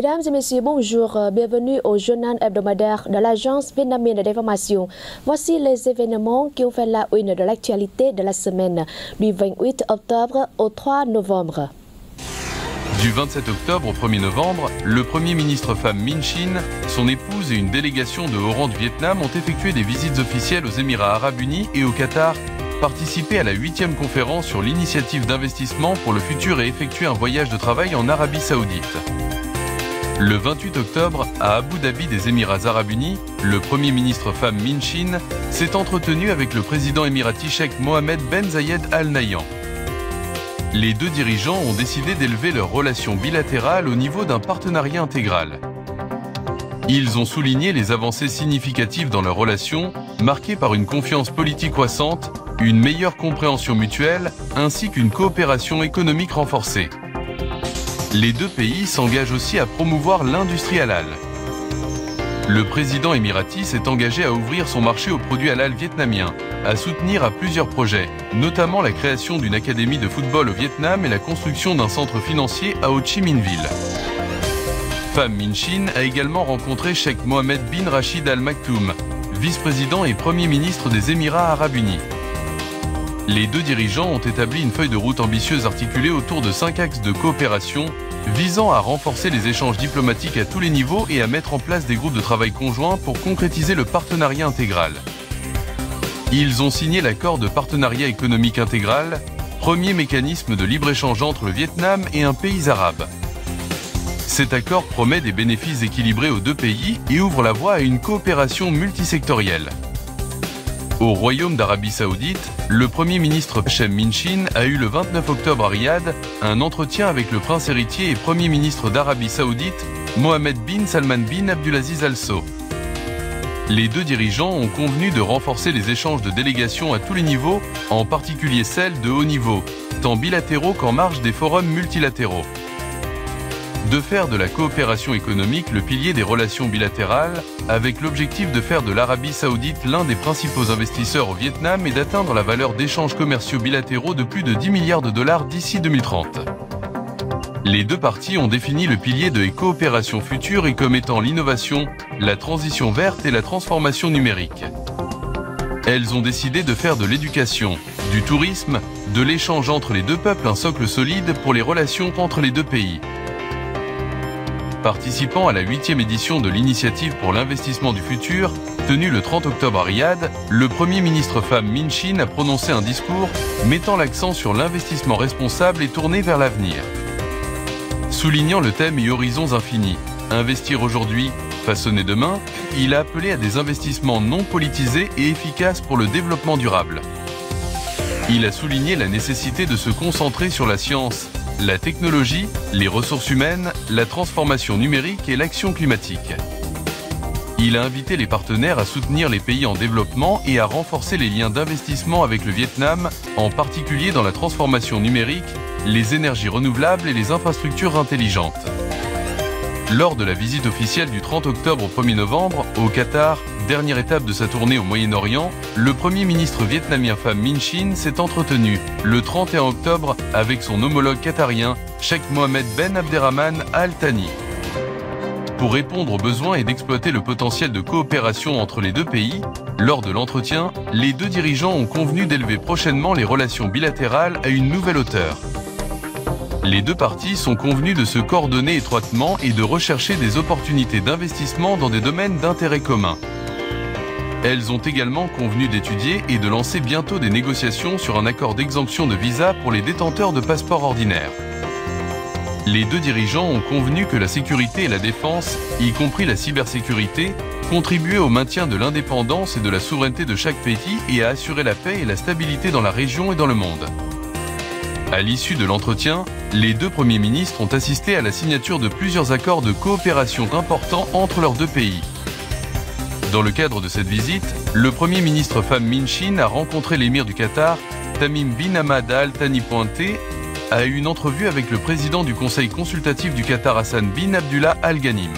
Mesdames et messieurs, bonjour. Bienvenue au journal hebdomadaire de l'Agence vietnamienne d'information. Voici les événements qui ont fait la une de l'actualité de la semaine du 28 octobre au 3 novembre. Du 27 octobre au 1er novembre, le Premier ministre femme Minh Chin, son épouse et une délégation de haut rang du Vietnam ont effectué des visites officielles aux Émirats arabes unis et au Qatar, participé à la 8e conférence sur l'initiative d'investissement pour le futur et effectué un voyage de travail en Arabie Saoudite. Le 28 octobre, à Abu Dhabi des Émirats arabes unis, le Premier ministre femme Minh Chin s'est entretenu avec le président émirati Sheikh Mohammed Ben Zayed Al Nahyan. Les deux dirigeants ont décidé d'élever leurs relations bilatérales au niveau d'un partenariat intégral. Ils ont souligné les avancées significatives dans leurs relations, marquées par une confiance politique croissante, une meilleure compréhension mutuelle, ainsi qu'une coopération économique renforcée. Les deux pays s'engagent aussi à promouvoir l'industrie halal. Le président émirati s'est engagé à ouvrir son marché aux produits halal vietnamiens, à soutenir à plusieurs projets, notamment la création d'une académie de football au Vietnam et la construction d'un centre financier à Ho Chi Minh Ville. Pham Minh Chin a également rencontré Sheikh Mohammed bin Rashid Al Maktoum, vice-président et premier ministre des Émirats arabes unis. Les deux dirigeants ont établi une feuille de route ambitieuse articulée autour de 5 axes de coopération, visant à renforcer les échanges diplomatiques à tous les niveaux et à mettre en place des groupes de travail conjoints pour concrétiser le partenariat intégral. Ils ont signé l'accord de partenariat économique intégral, premier mécanisme de libre-échange entre le Vietnam et un pays arabe. Cet accord promet des bénéfices équilibrés aux deux pays et ouvre la voie à une coopération multisectorielle. Au Royaume d'Arabie Saoudite, le Premier ministre Pham Minh Chin a eu le 29 octobre à Riyad un entretien avec le prince héritier et Premier ministre d'Arabie Saoudite, Mohammed bin Salman bin Abdulaziz Al Saud. Les deux dirigeants ont convenu de renforcer les échanges de délégations à tous les niveaux, en particulier celles de haut niveau, tant bilatéraux qu'en marge des forums multilatéraux. De faire de la coopération économique le pilier des relations bilatérales, avec l'objectif de faire de l'Arabie Saoudite l'un des principaux investisseurs au Vietnam et d'atteindre la valeur d'échanges commerciaux bilatéraux de plus de 10 milliards de dollars d'ici 2030. Les deux parties ont défini le pilier de coopération future et comme étant l'innovation, la transition verte et la transformation numérique. Elles ont décidé de faire de l'éducation, du tourisme, de l'échange entre les deux peuples un socle solide pour les relations entre les deux pays. Participant à la 8e édition de l'initiative pour l'investissement du futur, tenue le 30 octobre à Riyad, le Premier ministre Pham Minh Chin a prononcé un discours mettant l'accent sur l'investissement responsable et tourné vers l'avenir. Soulignant le thème et horizons infinis, investir aujourd'hui, façonner demain, il a appelé à des investissements non politisés et efficaces pour le développement durable. Il a souligné la nécessité de se concentrer sur la science, la technologie, les ressources humaines, la transformation numérique et l'action climatique. Il a invité les partenaires à soutenir les pays en développement et à renforcer les liens d'investissement avec le Vietnam, en particulier dans la transformation numérique, les énergies renouvelables et les infrastructures intelligentes. Lors de la visite officielle du 30 octobre au 1er novembre, au Qatar, dernière étape de sa tournée au Moyen-Orient, le Premier ministre vietnamien Pham Minh Chin s'est entretenu, le 31 octobre, avec son homologue qatarien, Sheikh Mohammed Ben Abderrahman Al Thani. Pour répondre aux besoins et d'exploiter le potentiel de coopération entre les deux pays, lors de l'entretien, les deux dirigeants ont convenu d'élever prochainement les relations bilatérales à une nouvelle hauteur. Les deux parties sont convenues de se coordonner étroitement et de rechercher des opportunités d'investissement dans des domaines d'intérêt commun. Elles ont également convenu d'étudier et de lancer bientôt des négociations sur un accord d'exemption de visa pour les détenteurs de passeports ordinaires. Les deux dirigeants ont convenu que la sécurité et la défense, y compris la cybersécurité, contribuaient au maintien de l'indépendance et de la souveraineté de chaque pays et à assurer la paix et la stabilité dans la région et dans le monde. À l'issue de l'entretien, les deux premiers ministres ont assisté à la signature de plusieurs accords de coopération importants entre leurs deux pays. Dans le cadre de cette visite, le Premier ministre Pham Minh Chin a rencontré l'émir du Qatar, Tamim bin Hamad Al Thani, a eu une entrevue avec le président du Conseil consultatif du Qatar Hassan bin Abdullah Al Ghanim.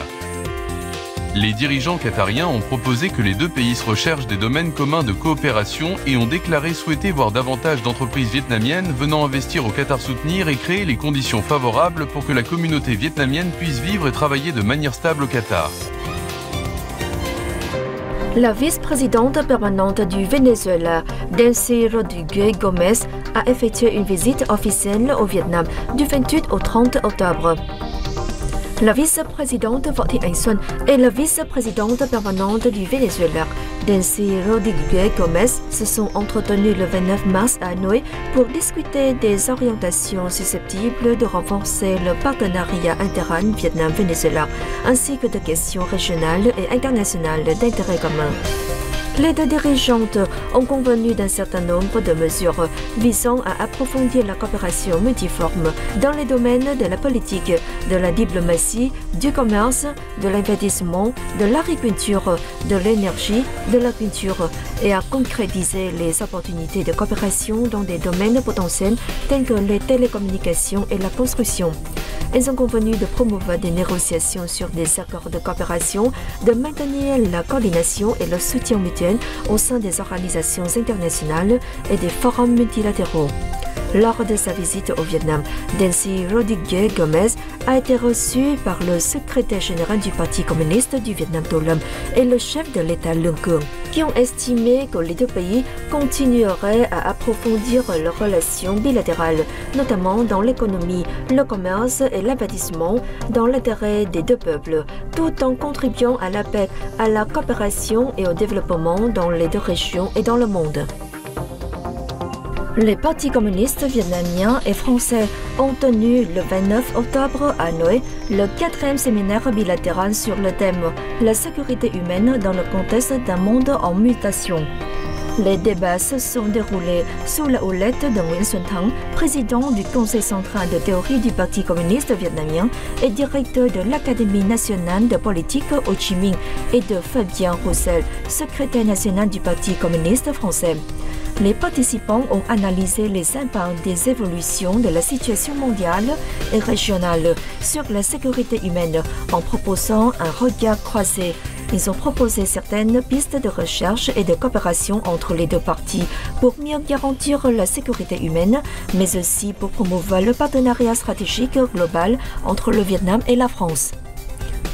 Les dirigeants qatariens ont proposé que les deux pays se recherchent des domaines communs de coopération et ont déclaré souhaiter voir davantage d'entreprises vietnamiennes venant investir au Qatar soutenir et créer les conditions favorables pour que la communauté vietnamienne puisse vivre et travailler de manière stable au Qatar. La vice-présidente permanente du Venezuela, Delcy Rodríguez Gómez, a effectué une visite officielle au Vietnam du 28 au 30 octobre. La vice-présidente Võ Thị Ánh Xuân et la vice-présidente permanente du Venezuela, Delcy Rodríguez Gómez, se sont entretenues le 29 mars à Hanoï pour discuter des orientations susceptibles de renforcer le partenariat interne Vietnam-Venezuela, ainsi que de questions régionales et internationales d'intérêt commun. Les deux dirigeantes ont convenu d'un certain nombre de mesures visant à approfondir la coopération multiforme dans les domaines de la politique, de la diplomatie, du commerce, de l'investissement, de l'agriculture, de l'énergie, de la culture et à concrétiser les opportunités de coopération dans des domaines potentiels tels que les télécommunications et la construction. Elles ont convenu de promouvoir des négociations sur des accords de coopération, de maintenir la coordination et le soutien mutuel au sein des organisations internationales et des forums multilatéraux. Lors de sa visite au Vietnam, Delcy Rodríguez Gómez a été reçue par le secrétaire général du Parti communiste du Vietnam Tô Lâm et le chef de l'État Lương Cường, qui ont estimé que les deux pays continueraient à approfondir leurs relations bilatérales, notamment dans l'économie, le commerce et l'investissement, dans l'intérêt des deux peuples, tout en contribuant à la paix, à la coopération et au développement dans les deux régions et dans le monde. Les partis communistes vietnamiens et français ont tenu le 29 octobre à Hanoï le 4e séminaire bilatéral sur le thème « La sécurité humaine dans le contexte d'un monde en mutation ». Les débats se sont déroulés sous la houlette de Nguyen Xuân Thắng, président du Conseil central de théorie du Parti communiste vietnamien et directeur de l'Académie nationale de politique Ho Chi Minh, et de Fabien Roussel, secrétaire national du Parti communiste français. Les participants ont analysé les impacts des évolutions de la situation mondiale et régionale sur la sécurité humaine en proposant un regard croisé. Ils ont proposé certaines pistes de recherche et de coopération entre les deux parties pour mieux garantir la sécurité humaine, mais aussi pour promouvoir le partenariat stratégique global entre le Vietnam et la France.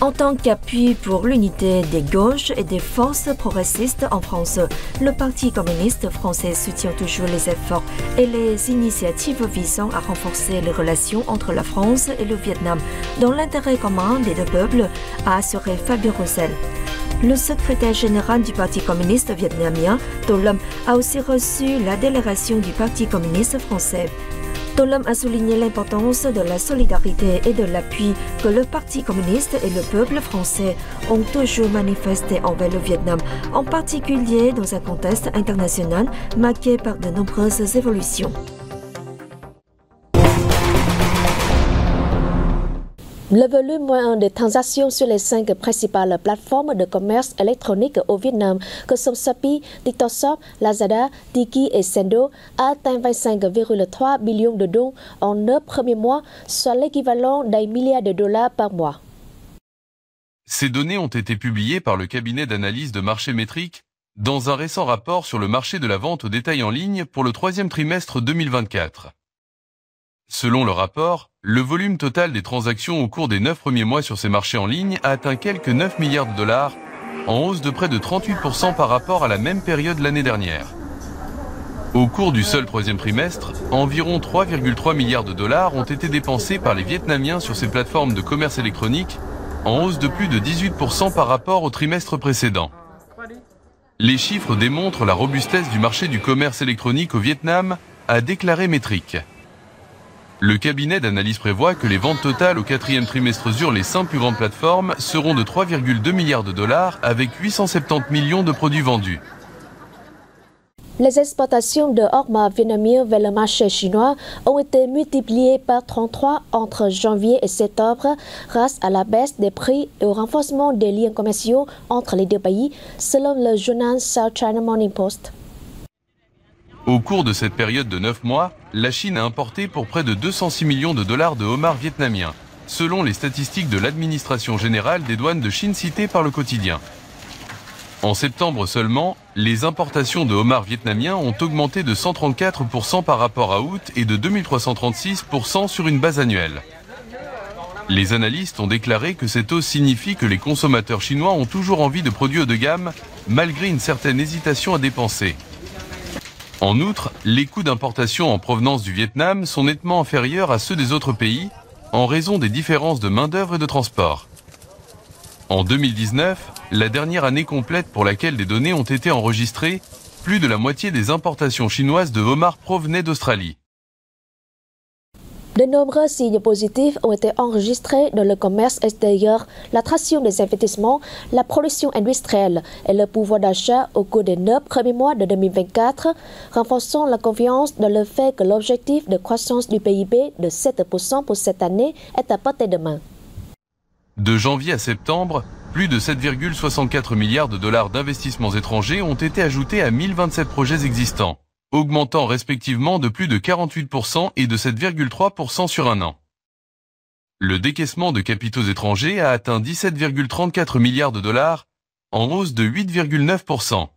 En tant qu'appui pour l'unité des gauches et des forces progressistes en France, le Parti communiste français soutient toujours les efforts et les initiatives visant à renforcer les relations entre la France et le Vietnam dans l'intérêt commun des deux peuples, a assuré Fabien Roussel. Le secrétaire général du Parti communiste vietnamien, Tô Lâm, a aussi reçu la délégation du Parti communiste français. Tô Lâm a souligné l'importance de la solidarité et de l'appui que le Parti communiste et le peuple français ont toujours manifesté envers le Vietnam, en particulier dans un contexte international marqué par de nombreuses évolutions. Le volume moyen de transactions sur les 5 principales plateformes de commerce électronique au Vietnam, que sont Shopee, TikTok Shop, Lazada, Tiki et Sendo, a atteint 25,3 millions de dons en 9 premiers mois, soit l'équivalent d'1 milliard de dollars par mois. Ces données ont été publiées par le cabinet d'analyse de marché métrique dans un récent rapport sur le marché de la vente au détail en ligne pour le 3e trimestre 2024. Selon le rapport, le volume total des transactions au cours des 9 premiers mois sur ces marchés en ligne a atteint quelques 9 milliards de dollars, en hausse de près de 38% par rapport à la même période l'année dernière. Au cours du seul 3e trimestre, environ 3,3 milliards de dollars ont été dépensés par les Vietnamiens sur ces plateformes de commerce électronique, en hausse de plus de 18% par rapport au trimestre précédent. Les chiffres démontrent la robustesse du marché du commerce électronique au Vietnam, a déclaré Métrique. Le cabinet d'analyse prévoit que les ventes totales au 4e trimestre sur les 5 plus grandes plateformes seront de 3,2 milliards de dollars avec 870 millions de produits vendus. Les exportations de horma vietnamiens vers le marché chinois ont été multipliées par 33 entre janvier et septembre grâce à la baisse des prix et au renforcement des liens commerciaux entre les deux pays, selon le journal South China Morning Post. Au cours de cette période de 9 mois, la Chine a importé pour près de 206 millions de dollars de homards vietnamiens, selon les statistiques de l'administration générale des douanes de Chine citées par le quotidien. En septembre seulement, les importations de homards vietnamiens ont augmenté de 134% par rapport à août et de 2336% sur une base annuelle. Les analystes ont déclaré que cette hausse signifie que les consommateurs chinois ont toujours envie de produits haut de gamme, malgré une certaine hésitation à dépenser. En outre, les coûts d'importation en provenance du Vietnam sont nettement inférieurs à ceux des autres pays, en raison des différences de main-d'œuvre et de transport. En 2019, la dernière année complète pour laquelle des données ont été enregistrées, plus de la moitié des importations chinoises de homards provenaient d'Australie. De nombreux signes positifs ont été enregistrés dans le commerce extérieur, l'attraction des investissements, la production industrielle et le pouvoir d'achat au cours des 9 premiers mois de 2024, renforçant la confiance dans le fait que l'objectif de croissance du PIB de 7% pour cette année est à portée de main. De janvier à septembre, plus de 7,64 milliards de dollars d'investissements étrangers ont été ajoutés à 1027 projets existants, augmentant respectivement de plus de 48% et de 7,3% sur un an. Le décaissement de capitaux étrangers a atteint 17,34 milliards de dollars, en hausse de 8,9%.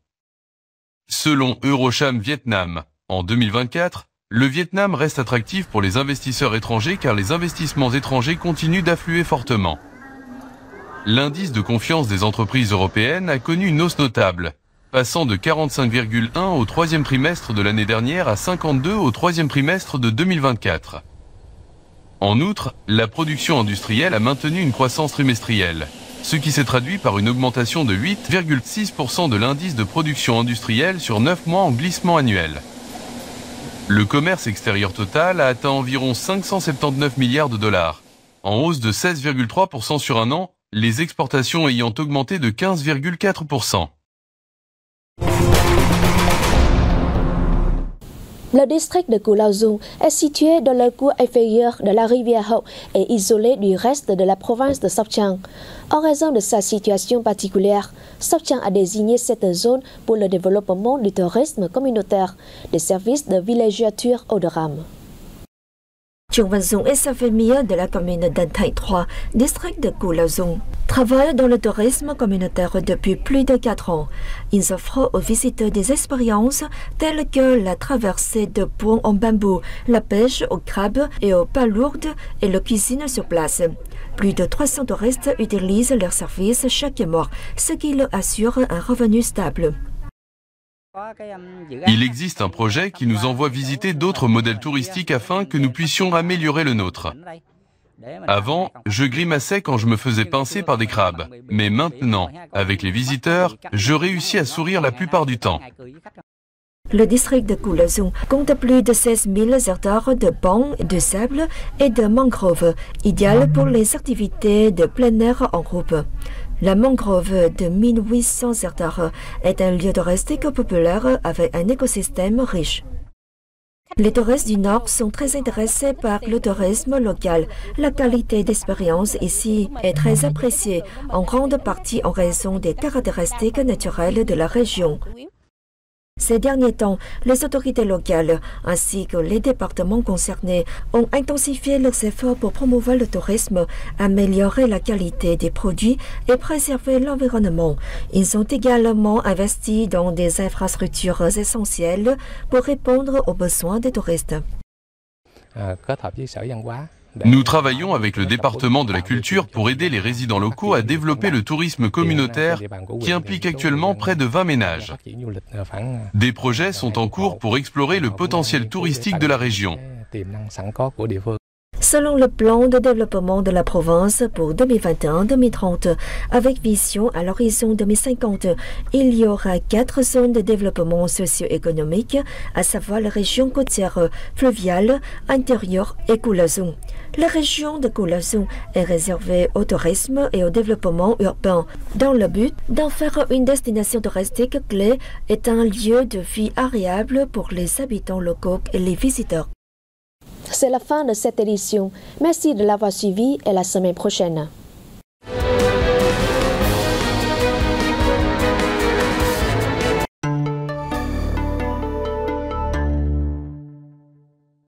Selon Eurocham Vietnam, en 2024, le Vietnam reste attractif pour les investisseurs étrangers car les investissements étrangers continuent d'affluer fortement. L'indice de confiance des entreprises européennes a connu une hausse notable, passant de 45,1 au troisième trimestre de l'année dernière à 52 au troisième trimestre de 2024. En outre, la production industrielle a maintenu une croissance trimestrielle, ce qui s'est traduit par une augmentation de 8,6% de l'indice de production industrielle sur 9 mois en glissement annuel. Le commerce extérieur total a atteint environ 579 milliards de dollars, en hausse de 16,3% sur un an, les exportations ayant augmenté de 15,4%. Le district de Cù Lao Dung est situé dans le cours inférieur de la rivière Hậu et isolé du reste de la province de Sóc Trăng. En raison de sa situation particulière, Sóc Trăng a désigné cette zone pour le développement du tourisme communautaire, des services de villégiature haut de gamme. Chung Văn Dung et sa famille de la commune d'An Thai 3, district de Cù Lao Dung, travaillent dans le tourisme communautaire depuis plus de 4 ans. Ils offrent aux visiteurs des expériences telles que la traversée de ponts en bambou, la pêche au crabe et aux palourdes et la cuisine sur place. Plus de 300 touristes utilisent leurs services chaque mois, ce qui leur assure un revenu stable. Il existe un projet qui nous envoie visiter d'autres modèles touristiques afin que nous puissions améliorer le nôtre. Avant, je grimaçais quand je me faisais pincer par des crabes, mais maintenant, avec les visiteurs, je réussis à sourire la plupart du temps. Le district de Cù Lao Dung compte plus de 16 000 hectares de bancs, de sable et de mangroves, idéal pour les activités de plein air en groupe. La mangrove de 1800 hectares est un lieu touristique populaire avec un écosystème riche. Les touristes du Nord sont très intéressés par le tourisme local. La qualité d'expérience ici est très appréciée, en grande partie en raison des caractéristiques naturelles de la région. Ces derniers temps, les autorités locales ainsi que les départements concernés ont intensifié leurs efforts pour promouvoir le tourisme, améliorer la qualité des produits et préserver l'environnement. Ils ont également investi dans des infrastructures essentielles pour répondre aux besoins des touristes. Nous travaillons avec le département de la culture pour aider les résidents locaux à développer le tourisme communautaire qui implique actuellement près de 20 ménages. Des projets sont en cours pour explorer le potentiel touristique de la région. Selon le plan de développement de la province pour 2021-2030, avec vision à l'horizon 2050, il y aura 4 zones de développement socio-économique, à savoir la région côtière, fluviale, intérieure et Cù Lao Dung. La région de Cù Lao Dung est réservée au tourisme et au développement urbain, dans le but d'en faire une destination touristique clé et un lieu de vie agréable pour les habitants locaux et les visiteurs. C'est la fin de cette édition. Merci de l'avoir suivi et à la semaine prochaine.